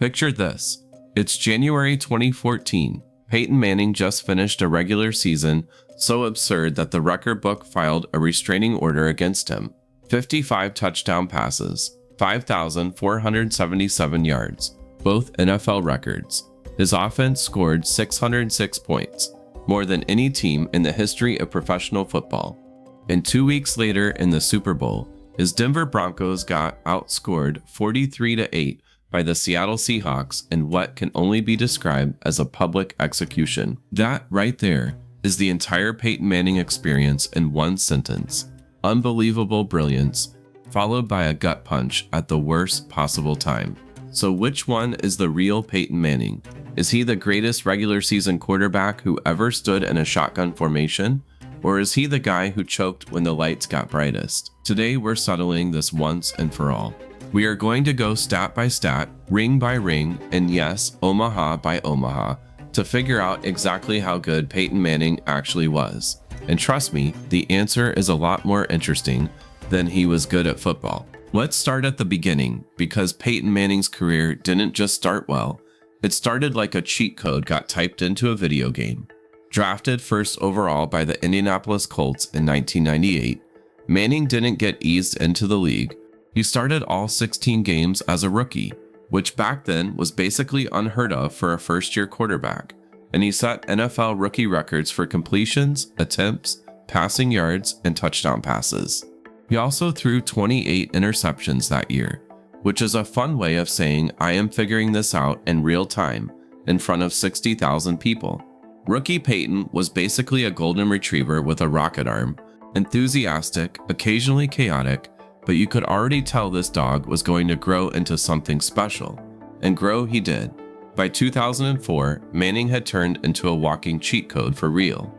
Picture this. It's January 2014. Peyton Manning just finished a regular season so absurd that the record book filed a restraining order against him. 55 touchdown passes, 5,477 yards, both NFL records. His offense scored 606 points, more than any team in the history of professional football. And 2 weeks later in the Super Bowl, his Denver Broncos got outscored 43-8 by the Seattle Seahawks in what can only be described as a public execution. That right there is the entire Peyton Manning experience in one sentence. Unbelievable brilliance, followed by a gut punch at the worst possible time. So which one is the real Peyton Manning? Is he the greatest regular season quarterback who ever stood in a shotgun formation? Or is he the guy who choked when the lights got brightest? Today we're settling this once and for all. We are going to go stat by stat, ring by ring, and yes, Omaha by Omaha, to figure out exactly how good Peyton Manning actually was. And trust me, the answer is a lot more interesting than he was good at football. Let's start at the beginning, because Peyton Manning's career didn't just start well. It started like a cheat code got typed into a video game. Drafted first overall by the Indianapolis Colts in 1998, Manning didn't get eased into the league. He started all 16 games as a rookie, which back then was basically unheard of for a first-year quarterback, and he set NFL rookie records for completions, attempts, passing yards, and touchdown passes. He also threw 28 interceptions that year, which is a fun way of saying I am figuring this out in real time in front of 60,000 people. Rookie Peyton was basically a golden retriever with a rocket arm, enthusiastic, occasionally chaotic, but you could already tell this dog was going to grow into something special, and grow he did. By 2004, Manning had turned into a walking cheat code for real.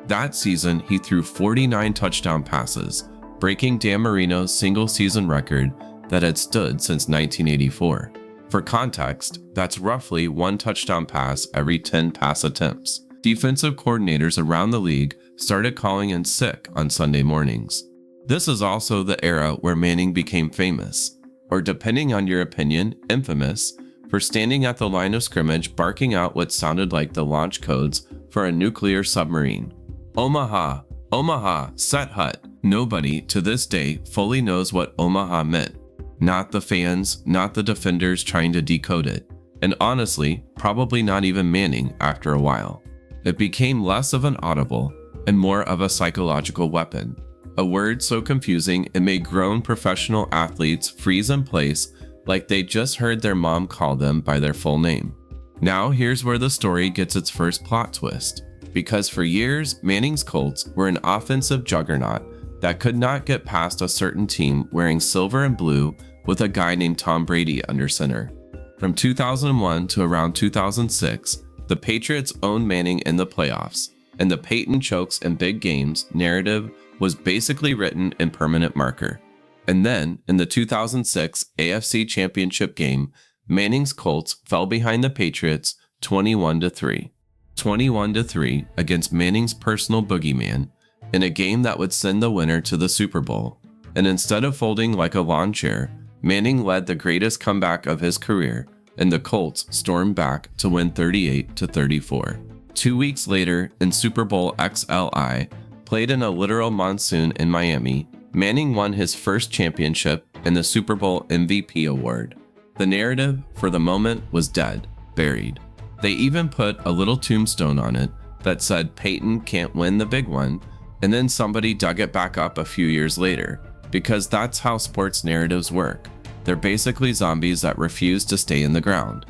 That season, he threw 49 touchdown passes, breaking Dan Marino's single-season record that had stood since 1984. For context, that's roughly one touchdown pass every 10 pass attempts. Defensive coordinators around the league started calling in sick on Sunday mornings. This is also the era where Manning became famous, or depending on your opinion, infamous, for standing at the line of scrimmage barking out what sounded like the launch codes for a nuclear submarine. Omaha, Omaha, set hut. Nobody to this day fully knows what Omaha meant. Not the fans, not the defenders trying to decode it, and honestly, probably not even Manning after a while. It became less of an audible and more of a psychological weapon. A word so confusing it made grown professional athletes freeze in place like they just heard their mom call them by their full name. Now here's where the story gets its first plot twist. Because for years, Manning's Colts were an offensive juggernaut that could not get past a certain team wearing silver and blue with a guy named Tom Brady under center. From 2001 to around 2006, the Patriots owned Manning in the playoffs, and the Peyton chokes in big games narrative was basically written in permanent marker. And then, in the 2006 AFC Championship game, Manning's Colts fell behind the Patriots 21-3. 21-3 against Manning's personal boogeyman in a game that would send the winner to the Super Bowl. And instead of folding like a lawn chair, Manning led the greatest comeback of his career, and the Colts stormed back to win 38-34. 2 weeks later, in Super Bowl XLVIII, played in a literal monsoon in Miami, Manning won his first championship and the Super Bowl MVP award. The narrative, for the moment, was dead, buried. They even put a little tombstone on it that said Peyton can't win the big one, and then somebody dug it back up a few years later, because that's how sports narratives work. They're basically zombies that refuse to stay in the ground.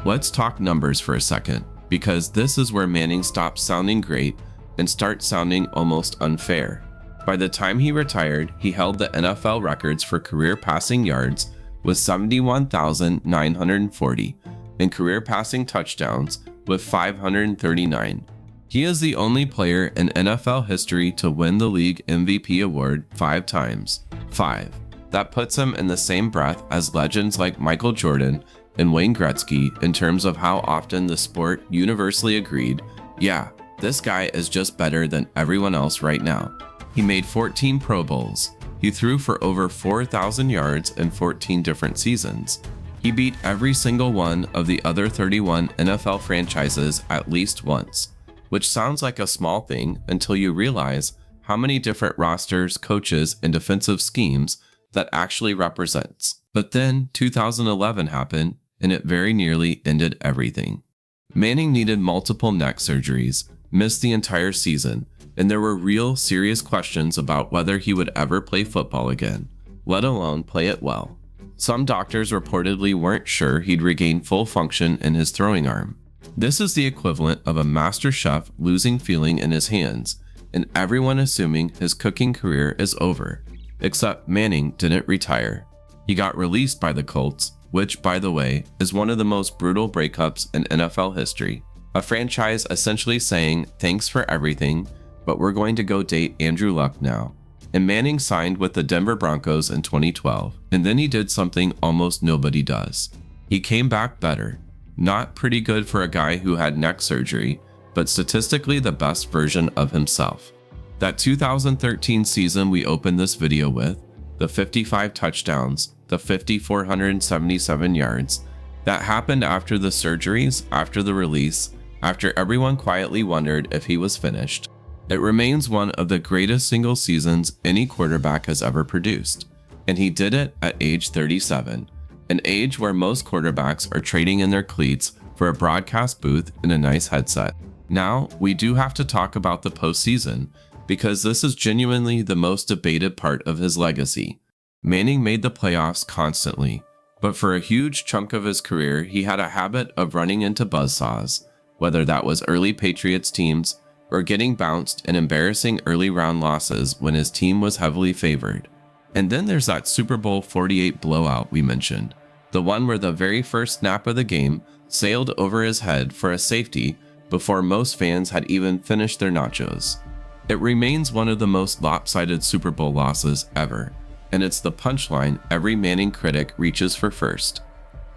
Let's talk numbers for a second, because this is where Manning stops sounding great and starts sounding almost unfair. By the time he retired, he held the NFL records for career passing yards with 71,940 and career passing touchdowns with 539. He is the only player in NFL history to win the league MVP award 5 times. 5. That puts him in the same breath as legends like Michael Jordan and Wayne Gretzky in terms of how often the sport universally agreed, yeah, this guy is just better than everyone else right now. He made 14 Pro Bowls. He threw for over 4,000 yards in 14 different seasons. He beat every single one of the other 31 NFL franchises at least once, which sounds like a small thing until you realize how many different rosters, coaches, and defensive schemes that actually represents. But then 2011 happened, and it very nearly ended everything. Manning needed multiple neck surgeries, missed the entire season, and there were real serious questions about whether he would ever play football again, let alone play it well. Some doctors reportedly weren't sure he'd regain full function in his throwing arm. This is the equivalent of a master chef losing feeling in his hands, and everyone assuming his cooking career is over. Except Manning didn't retire. He got released by the Colts, which, by the way, is one of the most brutal breakups in NFL history. A franchise essentially saying, "Thanks for everything, but we're going to go date Andrew Luck now." And Manning signed with the Denver Broncos in 2012, and then he did something almost nobody does. He came back better. Not pretty good for a guy who had neck surgery, but statistically the best version of himself. That 2013 season we opened this video with, the 55 touchdowns, the 5,477 yards, that happened after the surgeries, after the release, after everyone quietly wondered if he was finished. It remains one of the greatest single seasons any quarterback has ever produced, and he did it at age 37, an age where most quarterbacks are trading in their cleats for a broadcast booth and a nice headset. Now, we do have to talk about the postseason, because this is genuinely the most debated part of his legacy. Manning made the playoffs constantly, but for a huge chunk of his career, he had a habit of running into buzzsaws, whether that was early Patriots teams or getting bounced and embarrassing early round losses when his team was heavily favored. And then there's that Super Bowl XLVIII blowout we mentioned, the one where the very first snap of the game sailed over his head for a safety before most fans had even finished their nachos. It remains one of the most lopsided Super Bowl losses ever, and it's the punchline every Manning critic reaches for first.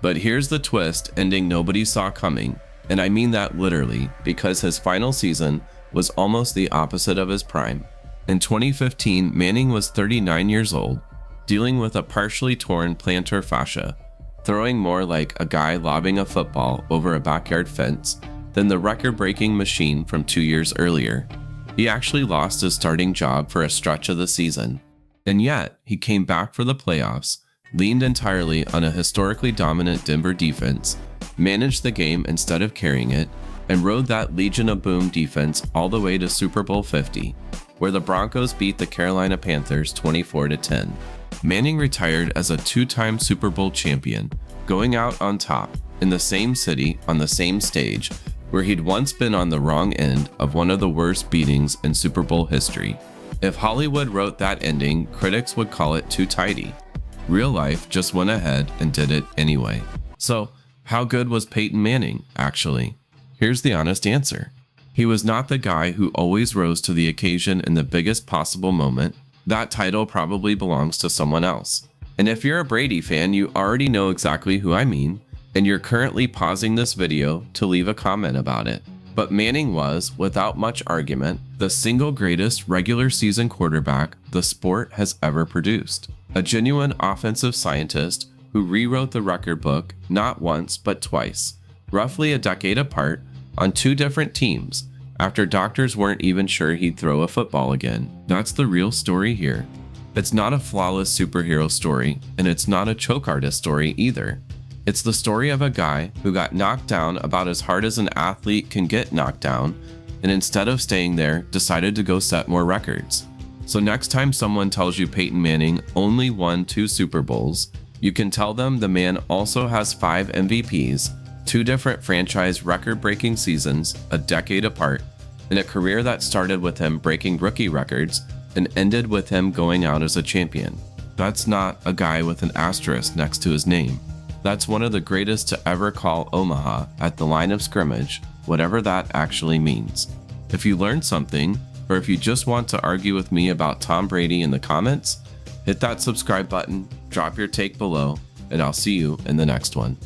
But here's the twist ending nobody saw coming, and I mean that literally, because his final season was almost the opposite of his prime. In 2015, Manning was 39 years old, dealing with a partially torn plantar fascia, throwing more like a guy lobbing a football over a backyard fence than the record-breaking machine from 2 years earlier. He actually lost his starting job for a stretch of the season. And yet, he came back for the playoffs, leaned entirely on a historically dominant Denver defense, managed the game instead of carrying it, and rode that Legion of Boom defense all the way to Super Bowl XL, where the Broncos beat the Carolina Panthers 24-10. Manning retired as a two-time Super Bowl champion, going out on top in the same city on the same stage, where he'd once been on the wrong end of one of the worst beatings in Super Bowl history. If Hollywood wrote that ending, critics would call it too tidy. Real life just went ahead and did it anyway. So, how good was Peyton Manning, actually? Here's the honest answer. He was not the guy who always rose to the occasion in the biggest possible moment. That title probably belongs to someone else. And if you're a Brady fan, you already know exactly who I mean, and you're currently pausing this video to leave a comment about it. But Manning was, without much argument, the single greatest regular season quarterback the sport has ever produced. A genuine offensive scientist who rewrote the record book not once but twice, roughly a decade apart, on two different teams, after doctors weren't even sure he'd throw a football again. That's the real story here. It's not a flawless superhero story, and it's not a choke artist story either. It's the story of a guy who got knocked down about as hard as an athlete can get knocked down, and instead of staying there, decided to go set more records. So next time someone tells you Peyton Manning only won 2 Super Bowls, you can tell them the man also has 5 MVPs, 2 different franchise record-breaking seasons a decade apart, and a career that started with him breaking rookie records and ended with him going out as a champion. That's not a guy with an asterisk next to his name. That's one of the greatest to ever call Omaha at the line of scrimmage, whatever that actually means. If you learned something, or if you just want to argue with me about Tom Brady in the comments, hit that subscribe button, drop your take below, and I'll see you in the next one.